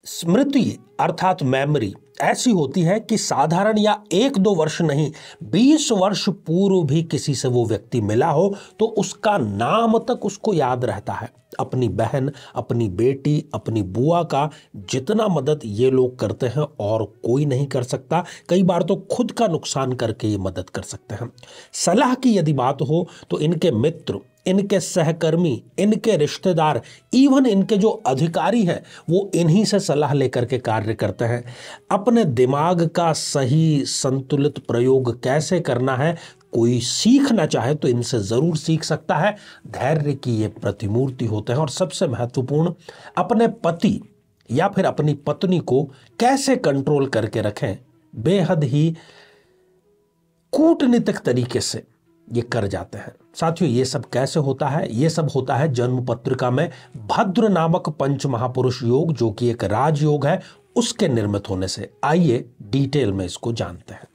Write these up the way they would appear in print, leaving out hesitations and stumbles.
स्मृति अर्थात मेमोरी ऐसी होती है कि साधारण या 1-2 वर्ष नहीं 20 वर्ष पूर्व भी किसी से वो व्यक्ति मिला हो तो उसका नाम तक उसको याद रहता है। अपनी बहन, अपनी बेटी, अपनी बुआ का जितना मदद ये लोग करते हैं और कोई नहीं कर सकता। कई बार तो खुद का नुकसान करके ये मदद कर सकते हैं। सलाह की यदि बात हो तो इनके मित्र, इनके सहकर्मी, इनके रिश्तेदार, इवन इनके जो अधिकारी हैं वो इन्हीं से सलाह लेकर के कार्य करते हैं। अपने दिमाग का सही संतुलित प्रयोग कैसे करना है कोई सीखना चाहे तो इनसे जरूर सीख सकता है। धैर्य की ये प्रतिमूर्ति होते हैं। और सबसे महत्वपूर्ण, अपने पति या फिर अपनी पत्नी को कैसे कंट्रोल करके रखें, बेहद ही कूटनीतिक तरीके से ये कर जाते हैं। साथियों, ये सब कैसे होता है? ये सब होता है जन्म पत्रिका में भद्र नामक पंच महापुरुष योग, जो कि एक राजयोग है, उसके निर्मित होने से। आइए डिटेल में इसको जानते हैं।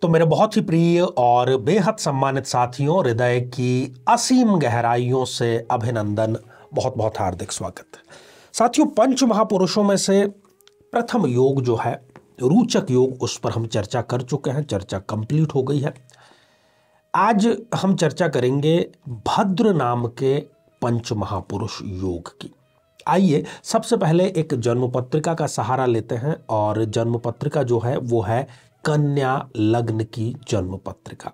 तो मेरे बहुत ही प्रिय और बेहद सम्मानित साथियों, हृदय की असीम गहराइयों से अभिनंदन, बहुत बहुत हार्दिक स्वागत। साथियों, पंच महापुरुषों में से प्रथम योग जो है रोचक योग, उस पर हम चर्चा कर चुके हैं, चर्चा कंप्लीट हो गई है। आज हम चर्चा करेंगे भद्र नाम के पंच महापुरुष योग की। आइए सबसे पहले एक जन्म पत्रिका का सहारा लेते हैं और जन्म पत्रिका जो है वो है कन्या लग्न की जन्म पत्रिका।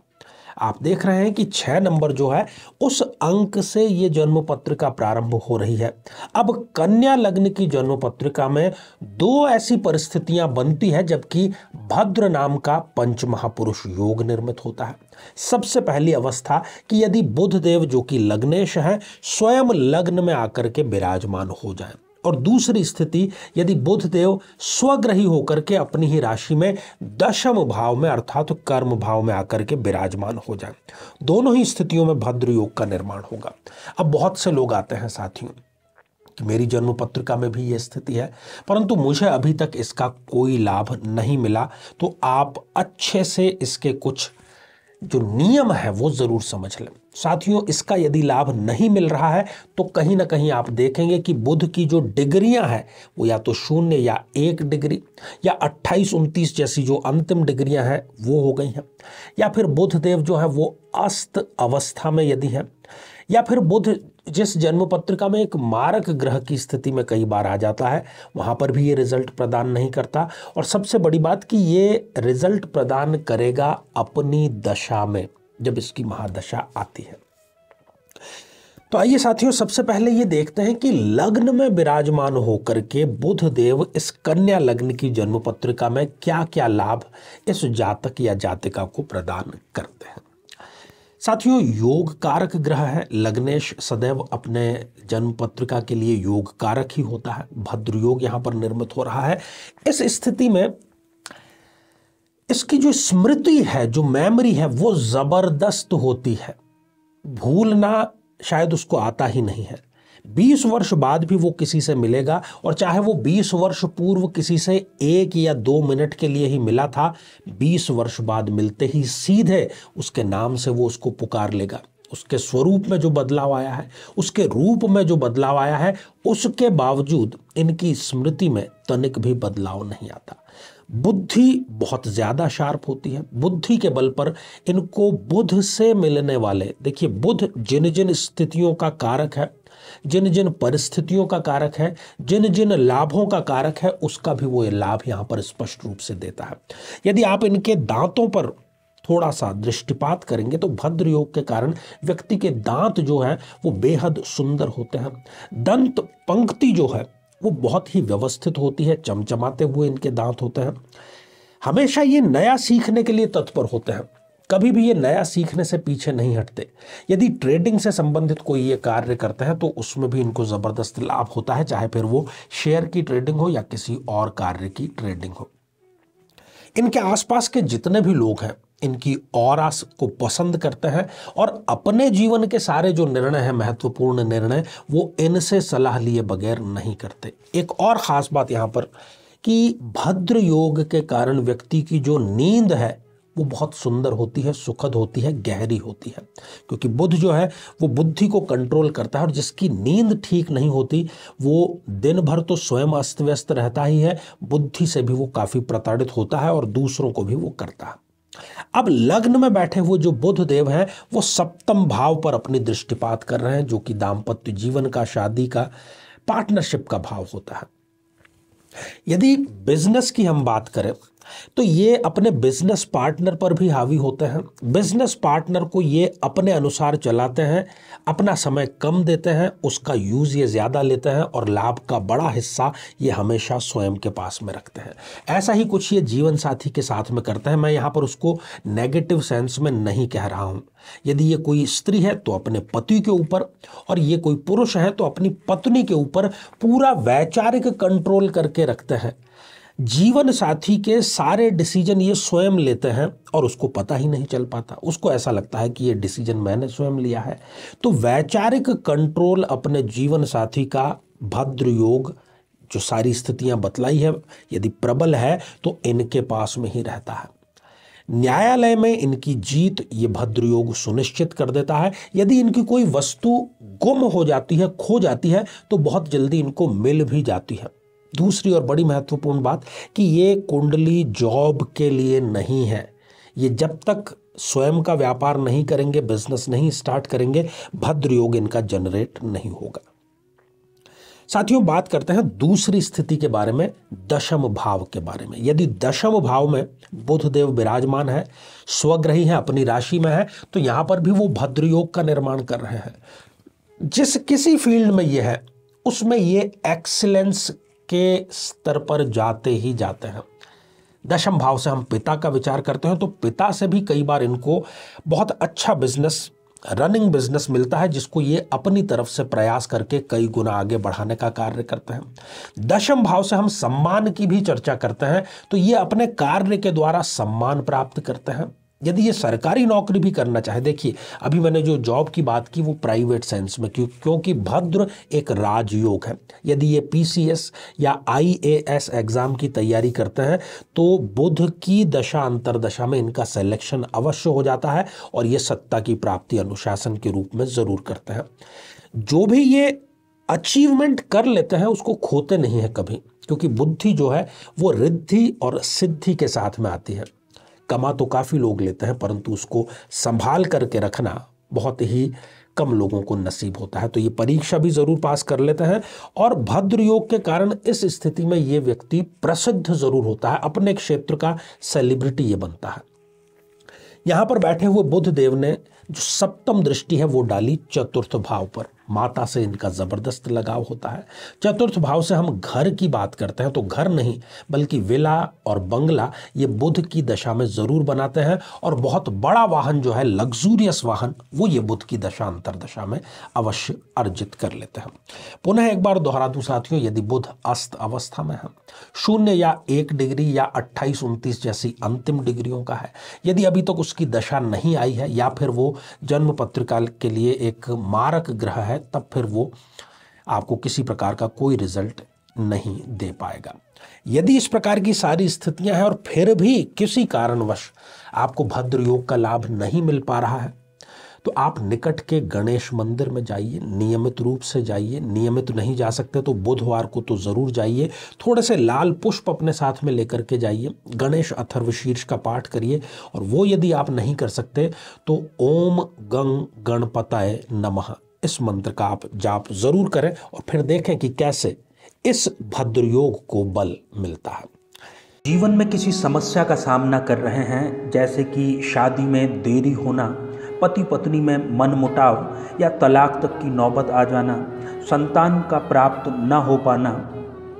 आप देख रहे हैं कि 6 नंबर जो है उस अंक से ये जन्म पत्रिका प्रारंभ हो रही है। अब कन्या लग्न की जन्म पत्रिका में 2 ऐसी परिस्थितियां बनती है जबकि भद्र नाम का पंच महापुरुष योग निर्मित होता है। सबसे पहली अवस्था कि यदि बुध देव जो कि लग्नेश है स्वयं लग्न में आकर के विराजमान हो जाए, और दूसरी स्थिति यदि बुध देव स्वग्रही होकर के अपनी ही राशि में दशम भाव में अर्थात कर्म भाव में आकर के विराजमान हो जाए। दोनों ही स्थितियों में भद्र योग का निर्माण होगा। अब बहुत से लोग आते हैं साथियों कि मेरी जन्म पत्रिका में भी ये स्थिति है, परंतु मुझे अभी तक इसका कोई लाभ नहीं मिला। तो आप अच्छे से इसके कुछ जो नियम है वो जरूर समझ लें। साथियों, इसका यदि लाभ नहीं मिल रहा है तो कहीं ना कहीं आप देखेंगे कि बुध की जो डिग्रियां हैं वो या तो 0 या 1 डिग्री या 28, 29 जैसी जो अंतिम डिग्रियां हैं वो हो गई हैं, या फिर बुध देव जो है वो अस्त अवस्था में यदि है, या फिर बुध जिस जन्म पत्रिका में एक मारक ग्रह की स्थिति में कई बार आ जाता है वहां पर भी ये रिजल्ट प्रदान नहीं करता। और सबसे बड़ी बात कि ये रिजल्ट प्रदान करेगा अपनी दशा में, जब इसकी महादशा आती है। तो आइए साथियों, सबसे पहले ये देखते हैं कि लग्न में विराजमान होकर के बुध देव इस कन्या लग्न की जन्म पत्रिका में क्या क्या लाभ इस जातक या जातिका को प्रदान करते हैं। साथियों, योग कारक ग्रह है। लग्नेश सदैव अपने जन्म पत्रिका के लिए योग कारक ही होता है। भद्र योग यहां पर निर्मित हो रहा है। इस स्थिति में इसकी जो स्मृति है, जो मेमोरी है, वो जबरदस्त होती है। भूलना शायद उसको आता ही नहीं है। 20 वर्ष बाद भी वो किसी से मिलेगा, और चाहे वो 20 वर्ष पूर्व किसी से 1 या 2 मिनट के लिए ही मिला था, 20 वर्ष बाद मिलते ही सीधे उसके नाम से वो उसको पुकार लेगा। उसके स्वरूप में जो बदलाव आया है, उसके रूप में जो बदलाव आया है, उसके बावजूद इनकी स्मृति में तनिक भी बदलाव नहीं आता। बुद्धि बहुत ज्यादा शार्प होती है। बुद्धि के बल पर इनको बुध से मिलने वाले, देखिए बुध जिन जिन स्थितियों का कारक है, जिन जिन परिस्थितियों का कारक है, जिन जिन लाभों का कारक है, उसका भी वो लाभ यहां पर स्पष्ट रूप से देता है। यदि आप इनके दांतों पर थोड़ा सा दृष्टिपात करेंगे तो भद्र योग के कारण व्यक्ति के दांत जो है वो बेहद सुंदर होते हैं। दंत पंक्ति जो है वो बहुत ही व्यवस्थित होती है, चमचमाते हुए इनके दांत होते हैं। हमेशा ये नया सीखने के लिए तत्पर होते हैं, कभी भी ये नया सीखने से पीछे नहीं हटते। यदि ट्रेडिंग से संबंधित कोई ये कार्य करते हैं तो उसमें भी इनको जबरदस्त लाभ होता है, चाहे फिर वो शेयर की ट्रेडिंग हो या किसी और कार्य की ट्रेडिंग हो। इनके आसपास के जितने भी लोग हैं इनकी ऑरा को पसंद करते हैं और अपने जीवन के सारे जो निर्णय हैं, महत्वपूर्ण निर्णय, वो इनसे सलाह लिए बगैर नहीं करते। एक और ख़ास बात यहाँ पर कि भद्र योग के कारण व्यक्ति की जो नींद है वो बहुत सुंदर होती है, सुखद होती है, गहरी होती है, क्योंकि बुध जो है वो बुद्धि को कंट्रोल करता है और जिसकी नींद ठीक नहीं होती वो दिन भर तो स्वयं अस्त व्यस्त रहता ही है, बुद्धि से भी वो काफ़ी प्रताड़ित होता है और दूसरों को भी वो करता है। अब लग्न में बैठे हुए जो बुध देव हैं वो सप्तम भाव पर अपनी दृष्टिपात कर रहे हैं, जो कि दाम्पत्य जीवन का, शादी का, पार्टनरशिप का भाव होता है। यदि बिजनेस की हम बात करें तो ये अपने बिजनेस पार्टनर पर भी हावी होते हैं। बिजनेस पार्टनर को ये अपने अनुसार चलाते हैं, अपना समय कम देते हैं, उसका यूज़ ये ज़्यादा लेते हैं और लाभ का बड़ा हिस्सा ये हमेशा स्वयं के पास में रखते हैं। ऐसा ही कुछ ये जीवन साथी के साथ में करते हैं। मैं यहाँ पर उसको नेगेटिव सेंस में नहीं कह रहा हूँ। यदि ये कोई स्त्री है तो अपने पति के ऊपर, और ये कोई पुरुष है तो अपनी पत्नी के ऊपर पूरा वैचारिक कंट्रोल करके रखते हैं। जीवन साथी के सारे डिसीजन ये स्वयं लेते हैं और उसको पता ही नहीं चल पाता, उसको ऐसा लगता है कि ये डिसीजन मैंने स्वयं लिया है। तो वैचारिक कंट्रोल अपने जीवन साथी का भद्र योग जो सारी स्थितियां बतलाई है यदि प्रबल है तो इनके पास में ही रहता है। न्यायालय में इनकी जीत ये भद्र योग सुनिश्चित कर देता है। यदि इनकी कोई वस्तु गुम हो जाती है, खो जाती है, तो बहुत जल्दी इनको मिल भी जाती है। दूसरी और बड़ी महत्वपूर्ण बात कि ये कुंडली जॉब के लिए नहीं है। ये जब तक स्वयं का व्यापार नहीं करेंगे, बिजनेस नहीं स्टार्ट करेंगे, भद्र योग इनका जनरेट नहीं होगा। साथियों, बात करते हैं दूसरी स्थिति के बारे में, दशम भाव के बारे में। यदि दशम भाव में बुध देव विराजमान है, स्वग्रही है, अपनी राशि में है, तो यहां पर भी वो भद्र योग का निर्माण कर रहे हैं। जिस किसी फील्ड में ये है उसमें ये एक्सीलेंस के स्तर पर जाते ही जाते हैं। दशम भाव से हम पिता का विचार करते हैं तो पिता से भी कई बार इनको बहुत अच्छा बिजनेस, रनिंग बिजनेस मिलता है, जिसको ये अपनी तरफ से प्रयास करके कई गुना आगे बढ़ाने का कार्य करते हैं। दशम भाव से हम सम्मान की भी चर्चा करते हैं तो ये अपने कार्य के द्वारा सम्मान प्राप्त करते हैं। यदि ये सरकारी नौकरी भी करना चाहे, देखिए अभी मैंने जो जॉब की बात की वो प्राइवेट सेंस में, क्योंकि भद्र एक राजयोग है। यदि ये पीसीएस या आईएएस एग्जाम की तैयारी करते हैं तो बुध की दशा अंतरदशा में इनका सिलेक्शन अवश्य हो जाता है और ये सत्ता की प्राप्ति अनुशासन के रूप में जरूर करते हैं। जो भी ये अचीवमेंट कर लेते हैं उसको खोते नहीं है कभी, क्योंकि बुद्धि जो है वो रिद्धि और सिद्धि के साथ में आती है। कमा तो काफ़ी लोग लेते हैं परंतु उसको संभाल करके रखना बहुत ही कम लोगों को नसीब होता है। तो ये परीक्षा भी ज़रूर पास कर लेते हैं और भद्र योग के कारण इस स्थिति में ये व्यक्ति प्रसिद्ध ज़रूर होता है, अपने क्षेत्र का सेलिब्रिटी ये बनता है। यहाँ पर बैठे हुए बुध देव ने जो सप्तम दृष्टि है वो डाली चतुर्थ भाव पर। माता से इनका जबरदस्त लगाव होता है। चतुर्थ भाव से हम घर की बात करते हैं तो घर नहीं बल्कि विला और बंगला ये बुध की दशा में जरूर बनाते हैं और बहुत बड़ा वाहन जो है, लग्जूरियस वाहन, वो ये बुध की दशा अंतरदशा में अवश्य अर्जित कर लेते हैं। पुनः एक बार दोहरा दूं साथियों, यदि बुध अस्त अवस्था में है, 0 या 1 डिग्री या 28-29 जैसी अंतिम डिग्रियों का है, यदि अभी तक उसकी दशा नहीं आई है या फिर वो जन्म पत्रिका के लिए एक मारक ग्रह है, तब फिर वो आपको किसी प्रकार का कोई रिजल्ट नहीं दे पाएगा। यदि इस प्रकार की सारी स्थितियां हैं और फिर भी किसी कारणवश आपको भद्र योग का लाभ नहीं मिल पा रहा है तो आप निकट के गणेश मंदिर में जाइए, नियमित रूप से जाइए। नियमित नहीं जा सकते तो बुधवार को तो जरूर जाइए। थोड़े से लाल पुष्प अपने साथ में लेकर के जाइए, गणेश अथर्वशीर्ष का पाठ करिए और वो यदि आप नहीं कर सकते तो ओम गंग गणपताय नमः इस मंत्र का आप जाप जरूर करें और फिर देखें कि कैसे इस भद्र योग को बल मिलता है। जीवन में किसी समस्या का सामना कर रहे हैं, जैसे कि शादी में देरी होना, पति पत्नी में मनमुटाव या तलाक तक की नौबत आ जाना, संतान का प्राप्त न हो पाना,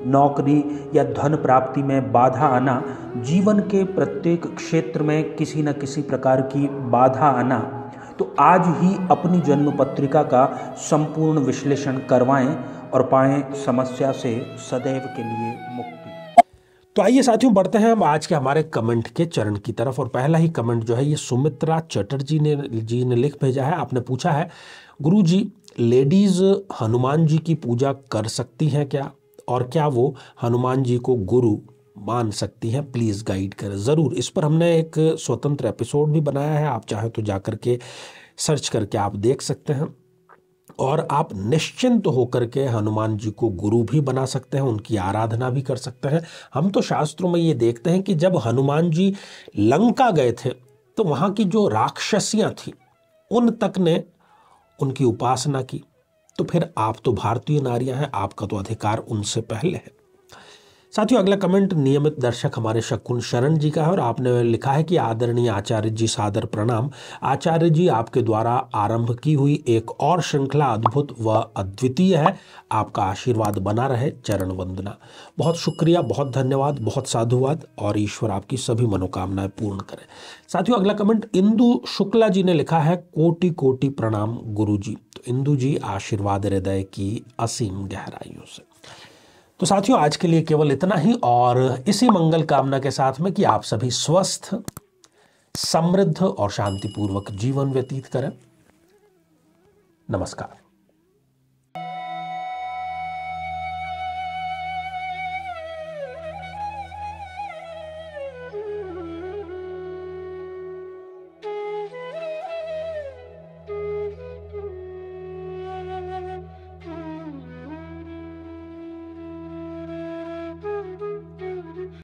नौकरी या धन प्राप्ति में बाधा आना, जीवन के प्रत्येक क्षेत्र में किसी न किसी प्रकार की बाधा आना, तो आज ही अपनी जन्म पत्रिका का संपूर्ण विश्लेषण करवाएं और पाएं समस्या से सदैव के लिए मुक्ति। तो आइए साथियों बढ़ते हैं हम आज के हमारे कमेंट के चरण की तरफ। और पहला ही कमेंट जो है ये सुमित्रा चटर्जी ने लिख भेजा है। आपने पूछा है, गुरुजी लेडीज हनुमान जी की पूजा कर सकती हैं क्या, और क्या वो हनुमान जी को गुरु मान सकती हैं, प्लीज़ गाइड करें। ज़रूर, इस पर हमने एक स्वतंत्र एपिसोड भी बनाया है, आप चाहे तो जा करके सर्च करके आप देख सकते हैं। और आप निश्चिंत होकर के हनुमान जी को गुरु भी बना सकते हैं, उनकी आराधना भी कर सकते हैं। हम तो शास्त्रों में ये देखते हैं कि जब हनुमान जी लंका गए थे तो वहाँ की जो राक्षसियाँ थीं उन तक ने उनकी उपासना की। तो फिर आप तो भारतीय नारियां हैं, आपका तो अधिकार उनसे पहले है। साथियों अगला कमेंट नियमित दर्शक हमारे शकुन शरण जी का है और आपने लिखा है कि आदरणीय आचार्य जी सादर प्रणाम। आचार्य जी, आपके द्वारा आरंभ की हुई एक और श्रृंखला अद्भुत व अद्वितीय है, आपका आशीर्वाद बना रहे, चरण वंदना। बहुत शुक्रिया, बहुत धन्यवाद, बहुत साधुवाद, और ईश्वर आपकी सभी मनोकामनाएं पूर्ण करे। साथियों अगला कमेंट इंदु शुक्ला जी ने लिखा है, कोटि कोटि प्रणाम गुरु जी। तो इंदु जी, आशीर्वाद हृदय की असीम गहराइयों से। तो साथियों आज के लिए केवल इतना ही, और इसी मंगल कामना के साथ में कि आप सभी स्वस्थ, समृद्ध और शांतिपूर्वक जीवन व्यतीत करें। नमस्कार।